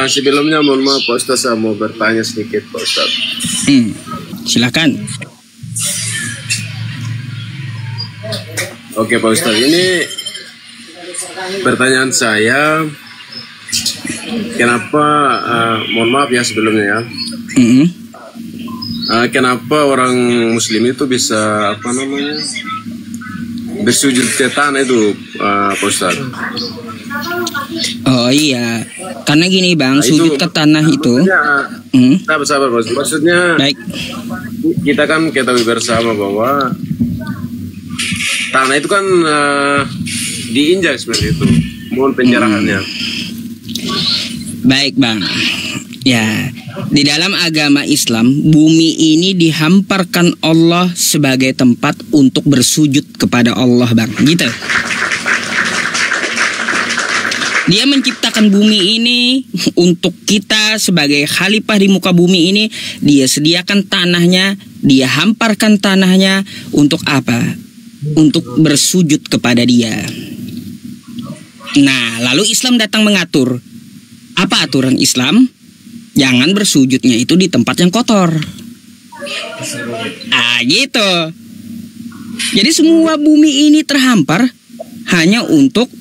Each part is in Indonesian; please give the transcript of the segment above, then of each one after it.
Sebelumnya mohon maaf Pak Ustaz, saya mau bertanya sedikit Pak Ustaz. Silakan. Oke Pak Ustaz, ini pertanyaan saya, kenapa mohon maaf ya sebelumnya ya, kenapa orang Muslim itu bisa bersujud ke tanah itu Pak Ustaz? Oh iya, karena gini Bang, sujud ke tanah itu. Sabar Pak Ustaz. Maksudnya, baik, kita kan ketahui bersama bahwa tanah itu kan diinjak seperti itu. Mohon penjelasannya. Baik Bang. Ya, di dalam agama Islam, bumi ini dihamparkan Allah sebagai tempat untuk bersujud kepada Allah, Bang. Gitu. Dia menciptakan bumi ini untuk kita sebagai khalifah di muka bumi ini. Dia sediakan tanahnya, dia hamparkan tanahnya untuk apa? Untuk bersujud kepada dia. Nah, lalu Islam datang mengatur. Apa aturan Islam? Jangan bersujudnya itu di tempat yang kotor. Gitu. Jadi semua bumi ini terhampar hanya untuk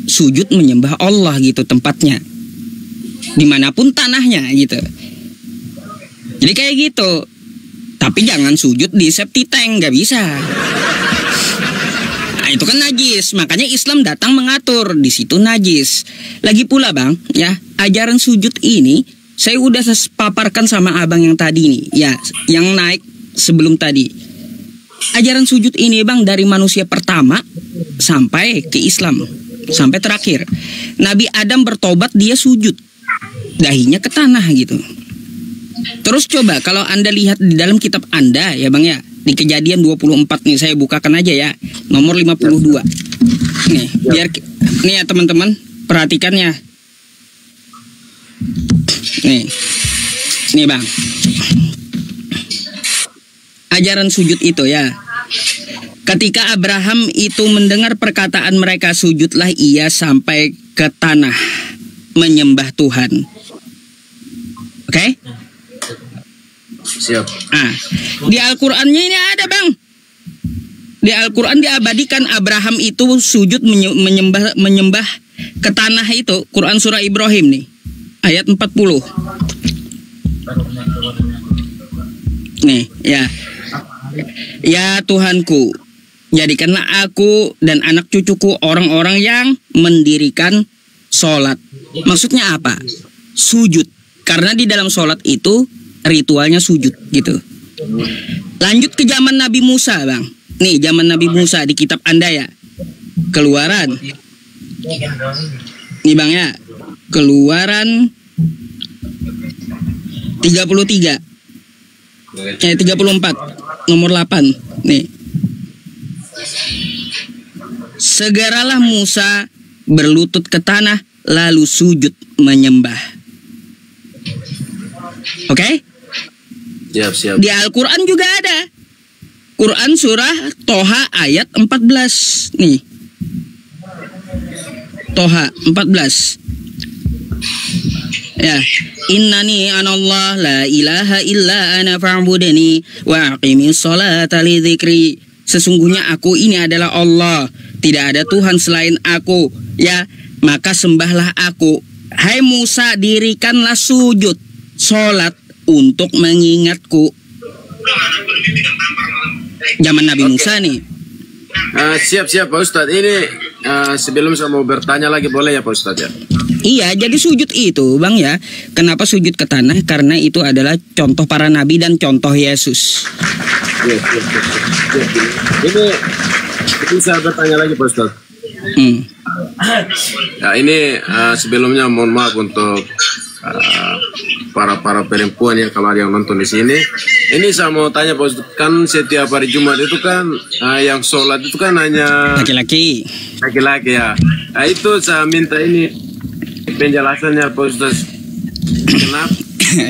sujud menyembah Allah gitu tempatnya. Dimanapun tanahnya gitu. Jadi kayak gitu. Tapi jangan sujud di septic tank, nggak bisa. Nah, itu kan najis. Makanya Islam datang mengatur di situ najis. Lagi pula Bang, ya, ajaran sujud ini saya udah paparkan sama abang yang tadi nih, ya, yang naik sebelum tadi. Ajaran sujud ini Bang dari manusia pertama sampai ke Islam, sampai terakhir. Nabi Adam bertobat, dia sujud, dahinya ke tanah gitu. Terus coba kalau Anda lihat di dalam kitab Anda ya Bang ya, di Kejadian 24 nih, saya bukakan aja ya, nomor 52. Nih, biar nih ya teman-teman, perhatikan ya. Nih Bang, ajaran sujud itu ya. Ketika Abraham itu mendengar perkataan mereka, sujudlah ia sampai ke tanah menyembah Tuhan. Oke? Siap. Di Al-Qur'annya ini ada Bang. Di Al-Qur'an diabadikan Abraham itu sujud menyembah ke tanah itu. Quran surah Ibrahim nih, ayat 40. Nih, ya. Ya Tuhanku, jadikanlah aku dan anak cucuku orang-orang yang mendirikan sholat. Maksudnya apa? Sujud. Karena di dalam sholat itu ritualnya sujud gitu. Lanjut ke zaman Nabi Musa Bang. Nih zaman Nabi Musa di kitab Anda ya. Keluaran. Nih Bang ya. Keluaran 34 nomor 8 nih. Segeralah Musa berlutut ke tanah lalu sujud menyembah. Oke? Siap. Di Al-Qur'an juga ada. Quran surah Toha ayat 14 nih. Toha 14. Ya, innani anallah la ilaha illa ana fa'budni wa aqimis sholata li dzikri. Sesungguhnya aku ini adalah Allah, tidak ada Tuhan selain aku, ya, maka sembahlah aku. Hai Musa, dirikanlah sujud sholat untuk mengingatku. Zaman Nabi Musa nih. Siap Pak Ustadz. Ini sebelum saya mau bertanya lagi, boleh ya Pak Ustadz ya? Iya, jadi sujud itu Bang ya. Kenapa sujud ke tanah? Karena itu adalah contoh para nabi dan contoh Yesus. Ini saya bertanya lagi Pak Ustadz. Ya, ini sebelumnya mohon maaf untuk para perempuan ya, kalau ada yang nonton di sini. Ini saya mau tanya Pak Ustadz, kan setiap hari Jumat itu kan yang sholat itu kan hanya laki-laki ya. Nah, itu saya minta ini penjelasannya Pak Ustadz, kenapa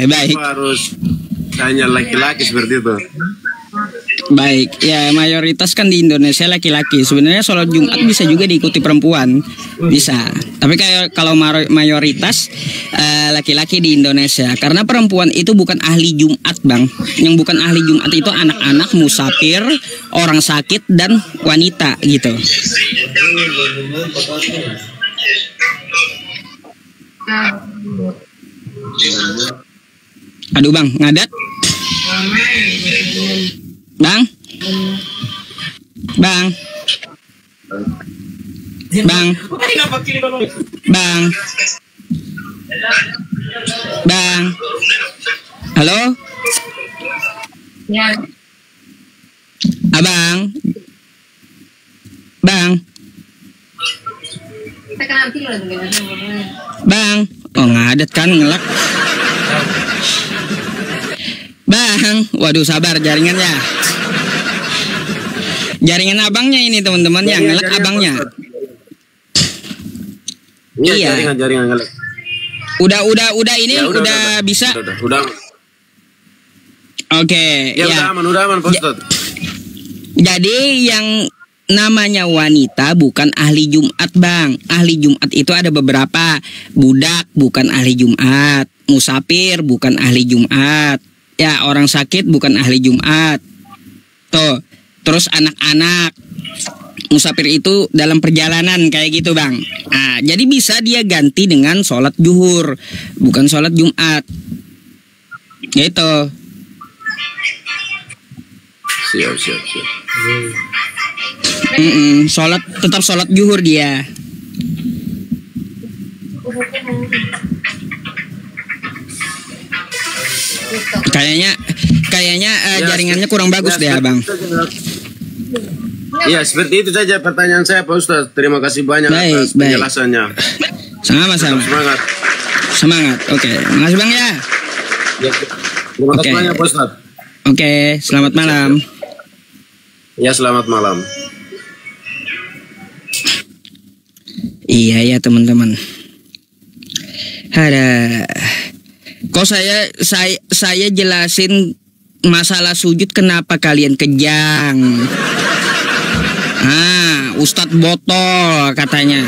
baik, harus hanya laki-laki seperti itu? Baik, ya mayoritas kan di Indonesia laki-laki. Sebenarnya sholat Jumat bisa juga diikuti perempuan, bisa. Tapi kayak kalau mayoritas laki-laki di Indonesia, karena perempuan itu bukan ahli Jumat, Bang. Yang bukan ahli Jumat itu anak-anak, musafir, orang sakit dan wanita gitu. Aduh, Bang, ngadat. Bang, Bang, Bang, Bang, Bang, halo, Abang, Bang, Bang, oh ngadat kan ngelak. Bang, waduh sabar jaringannya. Jaringan abangnya ini teman-teman yang ngelak abangnya. Iya. Jaringan ngelak. Udah ini ya, udah bisa. Udah. Oke. Ya, udah aman Pak Ustaz. Jadi yang namanya wanita bukan ahli Jumat, Bang. Ahli Jumat itu ada beberapa. Budak bukan ahli Jumat, musafir bukan ahli Jumat. Ya, orang sakit bukan ahli Jumat. Tuh, terus anak-anak. Musafir itu dalam perjalanan kayak gitu, Bang. Nah, jadi bisa dia ganti dengan sholat zuhur, bukan sholat Jumat. Gitu. Siap. Tetap sholat zuhur dia. Kayaknya jaringannya kurang bagus deh, Abang. Iya, seperti itu saja pertanyaan saya, Pak Ustaz. Terima kasih banyak atas penjelasannya. Sama-sama. Semangat. Oke, makasih Bang ya. Terima kasih banyak, Pak Ustaz. Oke, selamat malam. Ya, selamat malam. Iya ya teman-teman. Kok saya jelasin masalah sujud kenapa kalian kejang? Ustadz botol katanya.